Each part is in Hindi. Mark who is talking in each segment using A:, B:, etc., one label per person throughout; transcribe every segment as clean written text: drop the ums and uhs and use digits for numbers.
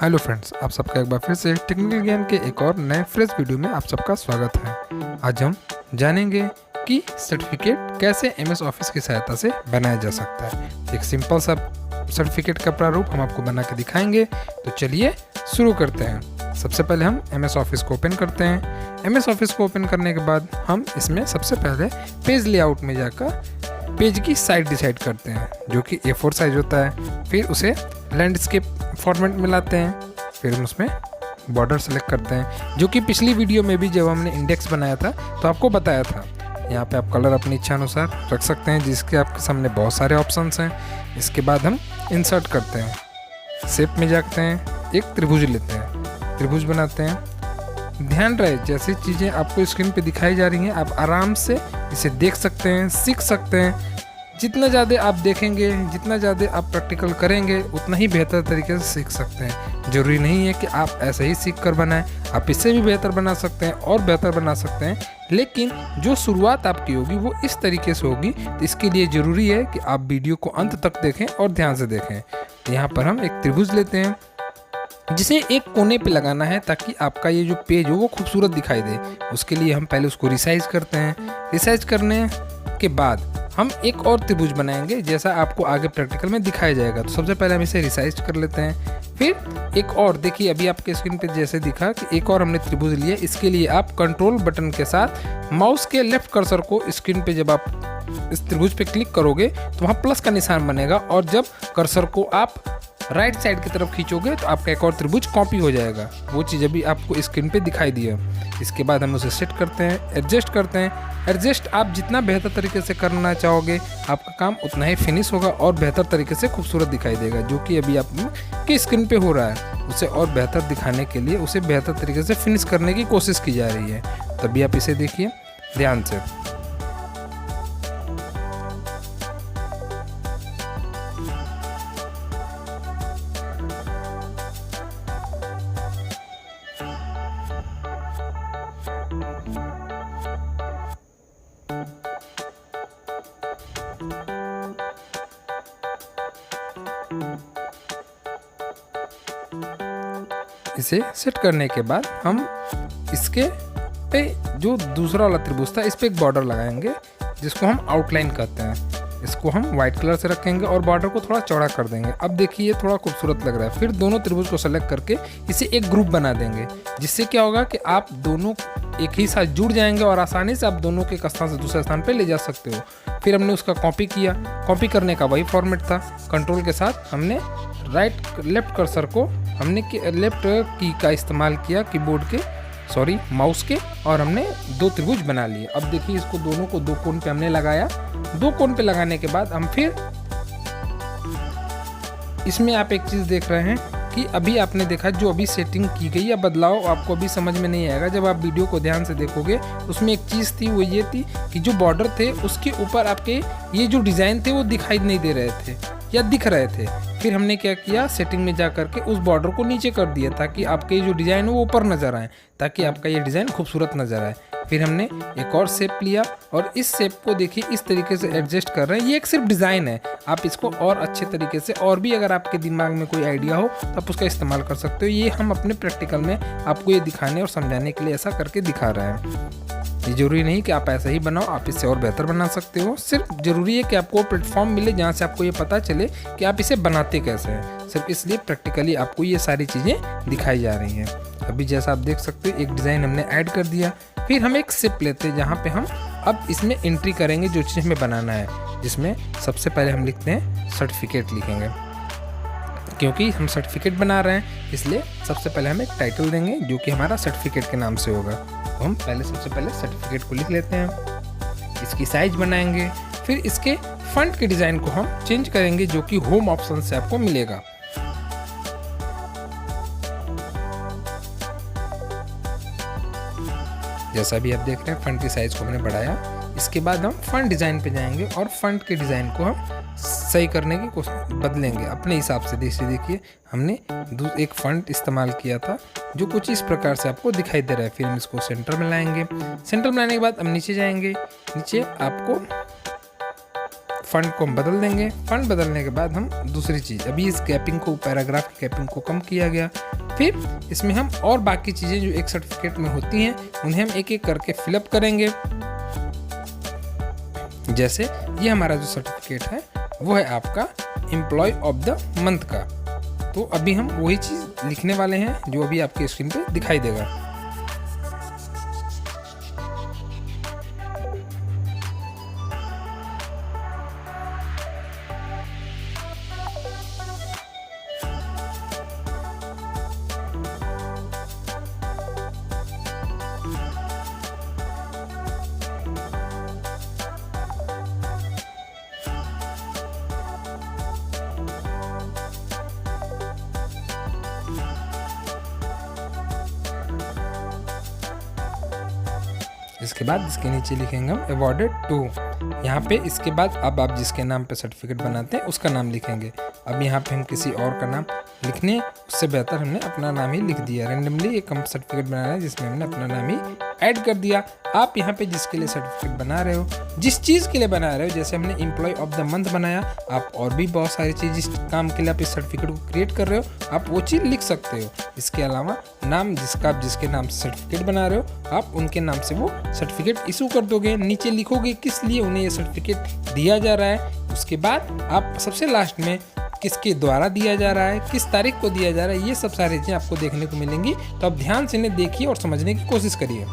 A: हेलो फ्रेंड्स, आप सबका एक बार फिर से टेक्निकल ज्ञान के एक और नए फ्रेश वीडियो में आप सबका स्वागत है। आज हम जानेंगे कि सर्टिफिकेट कैसे एमएस ऑफिस की सहायता से बनाया जा सकता है। एक सिंपल सा सर्टिफिकेट का प्रारूप हम आपको बना के दिखाएंगे। तो चलिए शुरू करते हैं। सबसे पहले हम एमएस ऑफिस को ओपन करते हैं। एमएस ऑफिस को ओपन करने के बाद हम इसमें सबसे पहले पेज लेआउट में जाकर पेज की साइज डिसाइड करते हैं, जो कि A4 साइज होता है। फिर उसे लैंडस्केप फॉर्मेट में लाते हैं। फिर हम उसमें बॉर्डर सेलेक्ट करते हैं, जो कि पिछली वीडियो में भी जब हमने इंडेक्स बनाया था तो आपको बताया था। यहाँ पे आप कलर अपनी इच्छा अनुसार रख सकते हैं, जिसके आपके सामने बहुत सारे ऑप्शंस हैं। इसके बाद हम इंसर्ट करते हैं। शेप में जाते हैं, एक त्रिभुज लेते हैं, त्रिभुज बनाते हैं। ध्यान रहे, जैसी चीज़ें आपको स्क्रीन पे दिखाई जा रही हैं आप आराम से इसे देख सकते हैं, सीख सकते हैं। जितना ज़्यादा आप देखेंगे, जितना ज़्यादा आप प्रैक्टिकल करेंगे, उतना ही बेहतर तरीके से सीख सकते हैं। ज़रूरी नहीं है कि आप ऐसे ही सीख कर बनाएं, आप इससे भी बेहतर बना सकते हैं और बेहतर बना सकते हैं। लेकिन जो शुरुआत आपकी होगी वो इस तरीके से होगी। तो इसके लिए ज़रूरी है कि आप वीडियो को अंत तक देखें और ध्यान से देखें। तो यहाँ पर हम एक त्रिभुज लेते हैं, जिसे एक कोने पे लगाना है ताकि आपका ये जो पेज हो वो खूबसूरत दिखाई दे। उसके लिए हम पहले उसको रिसाइज करते हैं। रिसाइज करने के बाद हम एक और त्रिभुज बनाएंगे, जैसा आपको आगे प्रैक्टिकल में दिखाया जाएगा। तो सबसे पहले हम इसे रिसाइज कर लेते हैं। फिर एक और देखिए, अभी आपके स्क्रीन पे जैसे दिखा कि एक और हमने त्रिभुज लिया। इसके लिए आप कंट्रोल बटन के साथ माउस के लेफ्ट कर्सर को स्क्रीन पे जब आप इस त्रिभुज पे क्लिक करोगे तो वहाँ प्लस का निशान बनेगा, और जब कर्सर को आप राइट साइड की तरफ खींचोगे तो आपका एक और त्रिभुज कॉपी हो जाएगा। वो चीज़ अभी आपको स्क्रीन पे दिखाई दी है। इसके बाद हम उसे सेट करते हैं, एडजस्ट करते हैं। एडजस्ट आप जितना बेहतर तरीके से करना चाहोगे, आपका काम उतना ही फिनिश होगा और बेहतर तरीके से खूबसूरत दिखाई देगा। जो कि अभी आपकी स्क्रीन पे हो रहा है, उसे और बेहतर दिखाने के लिए उसे बेहतर तरीके से फिनिश करने की कोशिश की जा रही है। तभी आप इसे देखिए ध्यान से। इसे सेट करने के बाद हम इसके पे जो दूसरा वाला त्रिभुज था, इस पे एक बॉर्डर लगाएंगे, जिसको हम आउटलाइन कहते हैं। इसको हम व्हाइट कलर से रखेंगे और बॉर्डर को थोड़ा चौड़ा कर देंगे। अब देखिए ये थोड़ा खूबसूरत लग रहा है। फिर दोनों त्रिभुज को सेलेक्ट करके इसे एक ग्रुप बना देंगे, जिससे क्या होगा कि आप दोनों एक ही साथ जुड़ जाएंगे और आसानी से आप दोनों के एक स्थान से दूसरे स्थान पे ले जा सकते हो। फिर हमने उसका कॉपी किया। कॉपी करने का वही फॉर्मेट था। कंट्रोल के साथ हमने लेफ्ट कर्सर को हमने लेफ्ट की का इस्तेमाल किया, कीबोर्ड के माउस के, और हमने दो त्रिभुज बना लिए। अब देखिए इसको दोनों को दो कोण पे हमने लगाया। दो कोण पे लगाने के बाद हम फिर इसमें आप एक चीज़ देख रहे हैं कि अभी आपने देखा जो अभी सेटिंग की गई या बदलाव आपको अभी समझ में नहीं आएगा। जब आप वीडियो को ध्यान से देखोगे उसमें एक चीज़ थी, वो ये थी कि जो बॉर्डर थे उसके ऊपर आपके ये जो डिज़ाइन थे वो दिखाई नहीं दे रहे थे या दिख रहे थे। फिर हमने क्या किया, सेटिंग में जा करके उस बॉर्डर को नीचे कर दिया ताकि आपके जो डिज़ाइन है वो ऊपर नज़र आए, ताकि आपका ये डिज़ाइन खूबसूरत नज़र आए। फिर हमने एक और शेप लिया और इस शेप को देखिए इस तरीके से एडजस्ट कर रहे हैं। ये एक सिर्फ डिज़ाइन है, आप इसको और अच्छे तरीके से, और भी अगर आपके दिमाग में कोई आइडिया हो तो आप उसका इस्तेमाल कर सकते हो। ये हम अपने प्रैक्टिकल में आपको ये दिखाने और समझाने के लिए ऐसा करके दिखा रहे हैं। ये जरूरी नहीं कि आप ऐसा ही बनाओ, आप इससे और बेहतर बना सकते हो। सिर्फ जरूरी है कि आपको प्लेटफॉर्म मिले जहाँ से आपको ये पता चले कि आप इसे बनाते कैसे हैं। सिर्फ इसलिए प्रैक्टिकली आपको ये सारी चीज़ें दिखाई जा रही हैं। अभी जैसा आप देख सकते हो एक डिज़ाइन हमने ऐड कर दिया। फिर हम एक शेप लेते हैं, जहाँ पे हम अब इसमें एंट्री करेंगे जो चीज़ हमें बनाना है, जिसमें सबसे पहले हम लिखते हैं सर्टिफिकेट लिखेंगे। क्योंकि हम सर्टिफिकेट बना रहे हैं इसलिए सबसे पहले हम एक टाइटल देंगे जो कि हमारा सर्टिफिकेट के नाम से होगा। तो हम सबसे पहले सर्टिफिकेट को लिख लेते हैं। इसकी साइज बनाएंगे। फिर इसके फंट के डिज़ाइन को हम चेंज करेंगे, जो कि होम ऑप्शन से आपको मिलेगा। जैसा भी आप देख रहे हैं फंट की साइज को हमने बढ़ाया। इसके बाद हम फंट डिज़ाइन पे जाएंगे और फंट के डिज़ाइन को हम सही करने की कोशिश बदलेंगे अपने हिसाब से। देखिए हमने एक फंट इस्तेमाल किया था जो कुछ इस प्रकार से आपको दिखाई दे रहा है। फिर हम इसको सेंटर में लाएंगे। सेंटर में लाने के बाद हम नीचे जाएंगे। नीचे आपको फ़ंट को हम बदल देंगे। फ़ंट बदलने के बाद हम दूसरी चीज़, अभी इस गैपिंग को, पैराग्राफ की गैपिंग को कम किया गया। फिर इसमें हम और बाकी चीज़ें जो एक सर्टिफिकेट में होती हैं उन्हें हम एक एक करके फिलअप करेंगे। जैसे ये हमारा जो सर्टिफिकेट है वो है आपका एम्प्लॉय ऑफ द मंथ का। तो अभी हम वही चीज़ लिखने वाले हैं जो अभी आपकी स्क्रीन पे दिखाई देगा। इसके बाद इसके नीचे लिखेंगे हम अवॉर्डेड टू। यहाँ पे इसके बाद अब आप जिसके नाम पे सर्टिफिकेट बनाते हैं उसका नाम लिखेंगे। अब यहाँ पे हम किसी और का नाम लिखने उससे बेहतर हमने अपना नाम ही लिख दिया। रैंडमली एक हम सर्टिफिकेट बना रहे हैं जिसमें हमने अपना नाम ही ऐड कर दिया। आप यहाँ पे जिसके लिए सर्टिफिकेट बना रहे हो, जिस चीज़ के लिए बना रहे हो, जैसे हमने एम्प्लॉय ऑफ द मंथ बनाया, आप और भी बहुत सारी चीज़ जिस काम के लिए आप इस सर्टिफिकेट को क्रिएट कर रहे हो आप वो चीज़ लिख सकते हो। इसके अलावा नाम आप जिसके नाम से सर्टिफिकेट बना रहे हो आप उनके नाम से वो सर्टिफिकेट इशू कर दोगे। नीचे लिखोगे किस लिए उन्हें ये सर्टिफिकेट दिया जा रहा है। उसके बाद आप सबसे लास्ट में किसके द्वारा दिया जा रहा है, किस तारीख को दिया जा रहा है, ये सब सारी चीज़ें आपको देखने को मिलेंगी। तो आप ध्यान से इन्हें देखिए और समझने की कोशिश करिए।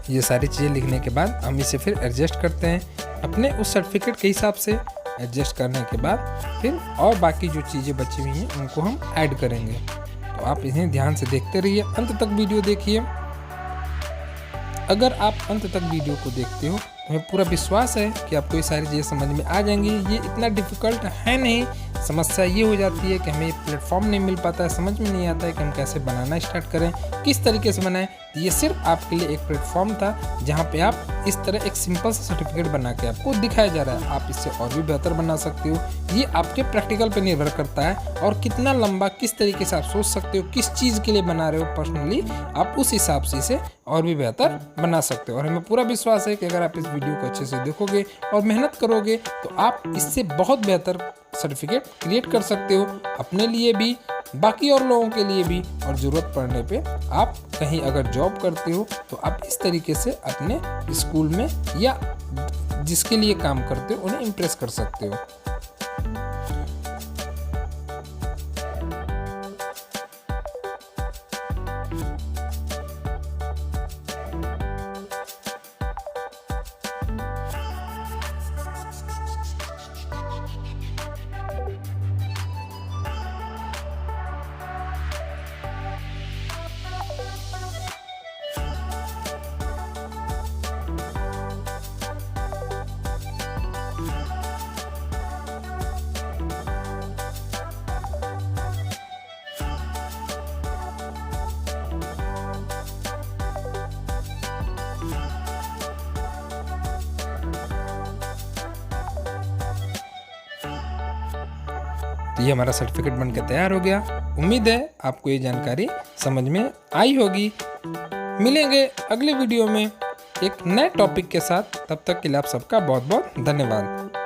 A: ये सारी चीज़ें लिखने के बाद हम इसे फिर एडजस्ट करते हैं अपने उस सर्टिफिकेट के हिसाब से। एडजस्ट करने के बाद फिर और बाकी जो चीज़ें बची हुई हैं उनको हम ऐड करेंगे। तो आप इन्हें ध्यान से देखते रहिए, अंत तक वीडियो देखिए। अगर आप अंत तक वीडियो को देखते हो तो हमें पूरा विश्वास है कि आपको ये सारी चीज़ें समझ में आ जाएंगी। ये इतना डिफ़िकल्ट है नहीं। समस्या ये हो जाती है कि हमें प्लेटफॉर्म नहीं मिल पाता है, समझ में नहीं आता है कि हम कैसे बनाना स्टार्ट करें, किस तरीके से बनाएं। तो ये सिर्फ आपके लिए एक प्लेटफॉर्म था जहाँ पे आप इस तरह एक सिंपल सा सर्टिफिकेट बना के आपको दिखाया जा रहा है। आप इससे और भी बेहतर बना सकते हो। ये आपके प्रैक्टिकल पे निर्भर करता है और कितना लंबा किस तरीके से आप सोच सकते हो, किस चीज़ के लिए बना रहे हो पर्सनली, आप उस हिसाब से इसे और भी बेहतर बना सकते हो। और हमें पूरा विश्वास है कि अगर आप इस वीडियो को अच्छे से देखोगे और मेहनत करोगे तो आप इससे बहुत बेहतर सर्टिफिकेट क्रिएट कर सकते हो, अपने लिए भी, बाकी और लोगों के लिए भी। और ज़रूरत पड़ने पे आप कहीं अगर जॉब करते हो तो आप इस तरीके से अपने स्कूल में या जिसके लिए काम करते हो उन्हें इम्प्रेस कर सकते हो। तो ये हमारा सर्टिफिकेट बनकर तैयार हो गया। उम्मीद है आपको ये जानकारी समझ में आई होगी। मिलेंगे अगले वीडियो में एक नए टॉपिक के साथ। तब तक के लिए आप सबका बहुत बहुत धन्यवाद।